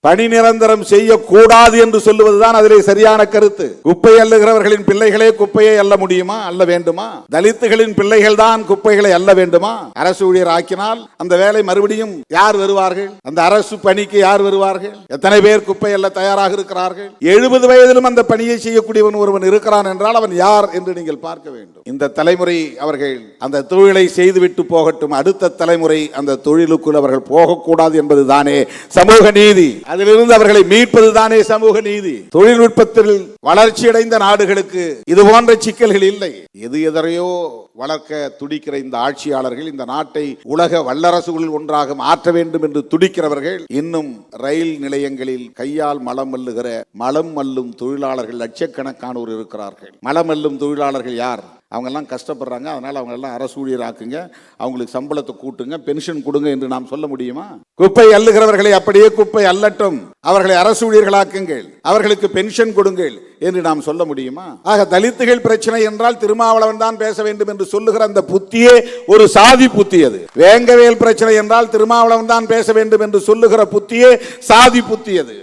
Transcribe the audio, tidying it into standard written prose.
பணி நிரந்தரம் செய்யக்கூடாது என்று சொல்லுவதுதான் அதிலே சரியான கருத்து. குப்பை அள்ளுகிறவர்களின் பிள்ளைகளே குப்பையை அள்ள முடியுமா? அல்ல வேண்டுமா? தலித்துகளின் பிள்ளைகள் தான் குப்பைகளை அள்ள வேண்டுமா? அரசு ஊழியர் ஆக்கினால் அந்த வேலை மறுபடியும் யார் வருவார்கள்? அந்த அரசு பணிக்கு யார் வருவார்கள்? எத்தனை பேர் குப்பை அள்ள தயாராக இருக்கிறார்கள்? 70 வயதிலும் அந்த பணியை செய்யக்கூடியவன் ஒருவன் இருக்கிறான் என்றால் அவன் யார் என்று நீங்கள் பார்க்க வேண்டும். இந்த தலைமுறை அவர்கள் அந்த தொழிலை செய்துவிட்டு போகட்டும், அடுத்த தலைமுறை அந்த தொழிலுக்குள் அவர்கள் போகக்கூடாது என்பதுதானே சமூக நீதி. அதிலிருந்து அவர்களை மீட்பதுதானே சமூக நீதி. தொழில்நுட்பத்தில் வளர்ச்சியடைந்த நாடுகளுக்கு இது போன்ற சிக்கல்கள் இல்லை. எதையோ வளர்க்க துடிக்கிற இந்த ஆட்சியாளர்கள் இந்த நாட்டை உலக வல்லரசுகளில் ஒன்றாக மாற்ற வேண்டும் என்று துடிக்கிறவர்கள் இன்னும் ரயில் நிலையங்களில் கையால் மலம் அள்ளுகிற மலம் அள்ளும் தொழிலாளர்கள் லட்சக்கணக்கானோர் இருக்கிறார்கள். மலம் அள்ளும் தொழிலாளர்கள் யார்? அவங்க எல்லாம் கஷ்டப்படுறாங்க, அதனால அவங்க எல்லாம் அரசு ஊழியர் ஆக்குங்க, அவங்களுக்கு சம்பளத்தை கூட்டுங்க, பென்ஷன் கொடுங்க என்று நாம் சொல்ல முடியுமா? குப்பை அள்ளுகிறவர்களை அப்படியே குப்பை அள்ளட்டும், அவர்களை அரசு ஊழியர்களாக்குங்கள், அவர்களுக்கு பென்ஷன் கொடுங்கள் என்று நாம் சொல்ல முடியுமா? ஆக தலித்துகள் பிரச்சனை என்றால் திருமாவளவன் தான் பேச வேண்டும் என்று சொல்லுகிற அந்த புத்தியே ஒரு சாதி புத்தி. அது வேங்கவேல் பிரச்சனை என்றால் திருமாவளவன் தான் பேச வேண்டும் என்று சொல்லுகிற புத்தியே சாதி புத்தி. அது